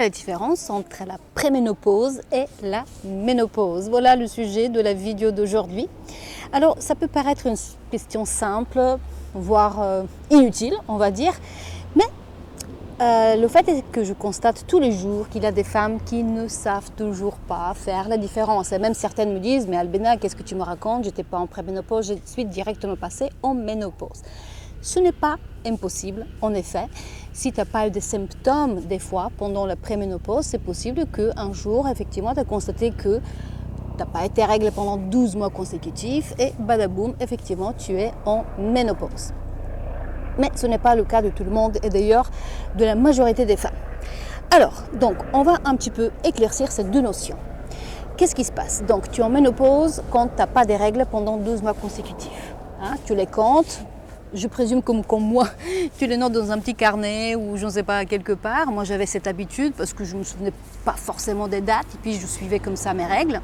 La différence entre la préménopause et la ménopause. Voilà le sujet de la vidéo d'aujourd'hui. Alors, ça peut paraître une question simple, voire inutile, on va dire, mais le fait est que je constate tous les jours qu'il y a des femmes qui ne savent toujours pas faire la différence. Et même certaines me disent, mais Albena, qu'est-ce que tu me racontes? Je n'étais pas en préménopause, je suis directement passée en ménopause. Ce n'est pas impossible, en effet. Si tu n'as pas eu des symptômes, des fois, pendant la préménopause, c'est possible qu'un jour, effectivement, tu as constaté que tu n'as pas été règle pendant 12 mois consécutifs et badaboum, effectivement, tu es en ménopause. Mais ce n'est pas le cas de tout le monde et d'ailleurs de la majorité des femmes. Alors, donc, on va un petit peu éclaircir ces deux notions. Qu'est-ce qui se passe? Donc, tu es en ménopause quand tu n'as pas des règles pendant 12 mois consécutifs. Tu les comptes. Je présume comme moi, tu les notes dans un petit carnet ou je ne sais pas, quelque part. Moi, j'avais cette habitude parce que je ne me souvenais pas forcément des dates et puis je suivais comme ça mes règles.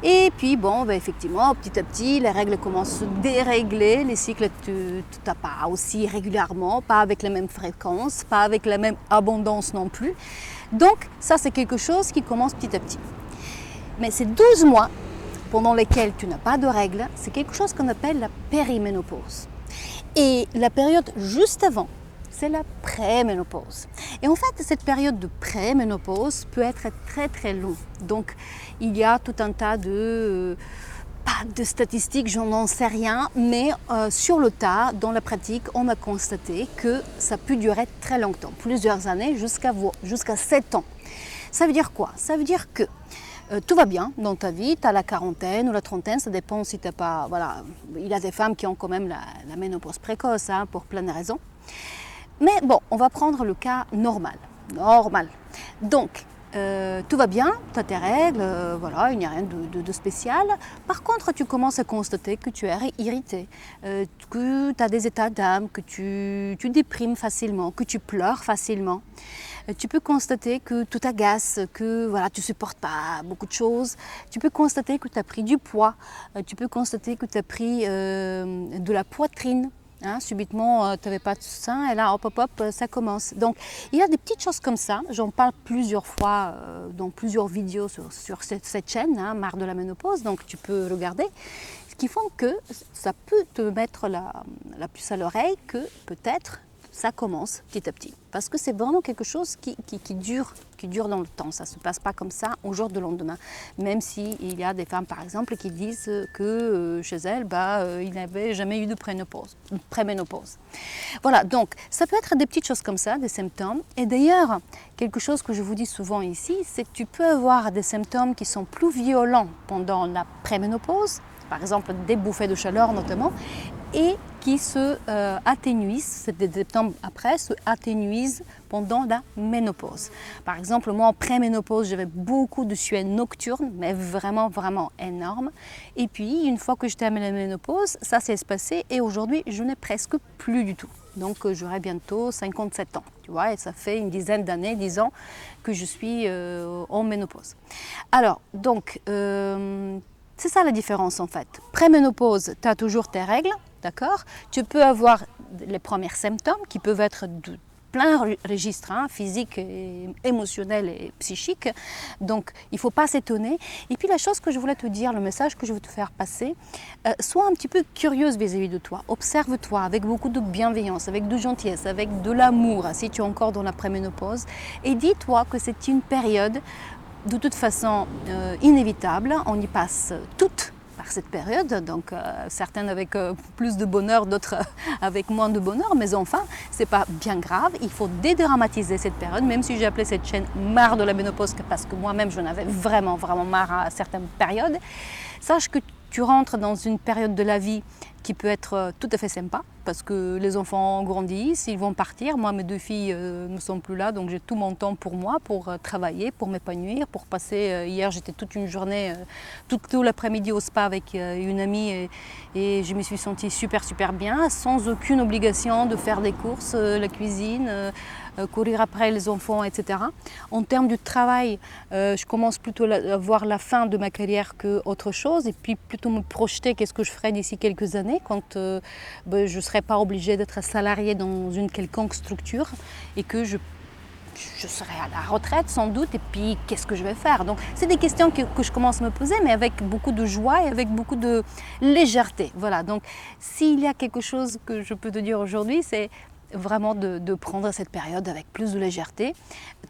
Et puis, bon, effectivement, petit à petit, les règles commencent à se dérégler. Les cycles, tu n'as pas aussi régulièrement, pas avec la même fréquence, pas avec la même abondance non plus. Donc, ça, c'est quelque chose qui commence petit à petit. Mais ces 12 mois pendant lesquels tu n'as pas de règles, c'est quelque chose qu'on appelle la périménopause. Et la période juste avant, c'est la préménopause. Et en fait, cette période de préménopause peut être très très longue. Donc, il y a tout un tas pas de statistiques, j'en sais rien, mais sur le tas, dans la pratique, on a constaté que ça peut durer très longtemps, plusieurs années, jusqu'à 7 ans. Ça veut dire quoi? Ça veut dire que tout va bien dans ta vie, tu as la quarantaine ou la trentaine, ça dépend si tu n'as pas... Voilà, il y a des femmes qui ont quand même la ménopause précoce, pour plein de raisons. Mais bon, on va prendre le cas normal. Donc, tout va bien, tu as tes règles, voilà, il n'y a rien de spécial. Par contre, tu commences à constater que tu es irrité, que tu as des états d'âme, que tu déprimes facilement, que tu pleures facilement. Tu peux constater que tout t'agace, que voilà, tu ne supportes pas beaucoup de choses. Tu peux constater que tu as pris du poids. Tu peux constater que tu as pris de la poitrine. Subitement, tu n'avais pas de sein et là, hop, ça commence. Donc, il y a des petites choses comme ça. J'en parle plusieurs fois dans plusieurs vidéos sur cette chaîne, Marre de la ménopause. Donc, tu peux regarder. Ce qui font que ça peut te mettre la puce à l'oreille que peut-être ça commence petit à petit. Parce que c'est vraiment quelque chose qui dure dans le temps. Ça ne se passe pas comme ça au jour de lendemain. Même s'il y a des femmes, par exemple, qui disent que chez elles, il n'avait jamais eu de préménopause. Voilà, donc ça peut être des petites choses comme ça, des symptômes. Et d'ailleurs, quelque chose que je vous dis souvent ici, c'est que tu peux avoir des symptômes qui sont plus violents pendant la préménopause, par exemple des bouffées de chaleur notamment, et qui se atténuisent, des symptômes après, se atténuisent pendant la ménopause. Par exemple, moi en préménopause, j'avais beaucoup de sueur nocturne, mais vraiment, vraiment énorme. Et puis, une fois que j'étais à la ménopause, ça s'est passé et aujourd'hui, je n'ai presque plus du tout. Donc, j'aurai bientôt 57 ans, tu vois, et ça fait une dizaine d'années, 10 ans, que je suis en ménopause. Alors, donc, c'est ça la différence en fait. Préménopause, tu as toujours tes règles, d'accord? Tu peux avoir les premiers symptômes qui peuvent être de plein registre, physique, émotionnel et psychique. Donc, il ne faut pas s'étonner. Et puis, la chose que je voulais te dire, le message que je veux te faire passer, sois un petit peu curieuse vis-à-vis de toi. Observe-toi avec beaucoup de bienveillance, avec de gentillesse, avec de l'amour, si tu es encore dans la préménopause. Et dis-toi que c'est une période de toute façon inévitable, on y passe toutes par cette période, donc certaines avec plus de bonheur, d'autres avec moins de bonheur, mais enfin, c'est pas bien grave, il faut dédramatiser cette période, même si j'ai appelé cette chaîne Marre de la ménopause, parce que moi-même j'en avais vraiment, vraiment marre à certaines périodes. Sache que tu rentres dans une période de la vie qui peut être tout à fait sympa, parce que les enfants grandissent, ils vont partir. Moi, mes deux filles ne sont plus là, donc j'ai tout mon temps pour moi, pour travailler, pour m'épanouir, pour passer... hier, j'étais toute une journée, tout l'après-midi au spa avec une amie et je me suis sentie super, super bien, sans aucune obligation de faire des courses, la cuisine, courir après les enfants, etc. En termes de travail, je commence plutôt à voir la fin de ma carrière qu'autre chose et puis plutôt me projeter qu'est-ce que je ferai d'ici quelques années quand je ne serai pas obligée d'être salariée dans une quelconque structure et que je je serai à la retraite sans doute, et puis qu'est-ce que je vais faire? Donc c'est des questions que je commence à me poser, mais avec beaucoup de joie et avec beaucoup de légèreté. Voilà, donc s'il y a quelque chose que je peux te dire aujourd'hui, c'est vraiment de prendre cette période avec plus de légèreté,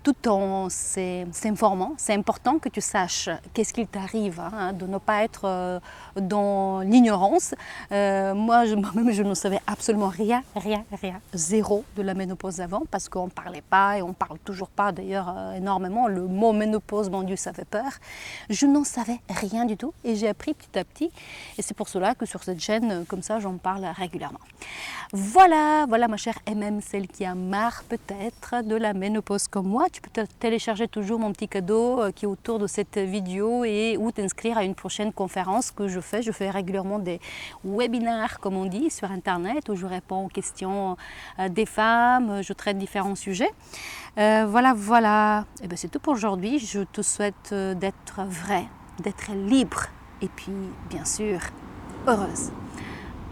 tout en s'informant. C'est important que tu saches qu'est-ce qu'il t'arrive, hein, de ne pas être dans l'ignorance. Moi-même, je ne savais absolument rien, zéro de la ménopause avant, parce qu'on ne parlait pas et on ne parle toujours pas d'ailleurs énormément. Le mot ménopause, mon Dieu, ça fait peur. Je n'en savais rien du tout et j'ai appris petit à petit. Et c'est pour cela que sur cette chaîne, comme ça, j'en parle régulièrement. Voilà ma chère, et même celle qui a marre peut-être de la ménopause comme moi, tu peux télécharger toujours mon petit cadeau qui est autour de cette vidéo ou t'inscrire à une prochaine conférence que je fais. Je fais régulièrement des webinaires, comme on dit, sur Internet, où je réponds aux questions des femmes, je traite différents sujets. Voilà. Et bien c'est tout pour aujourd'hui. Je te souhaite d'être vrai, d'être libre et puis, bien sûr, heureuse.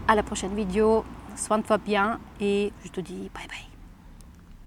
À la prochaine vidéo. Soigne-toi bien et je te dis bye bye.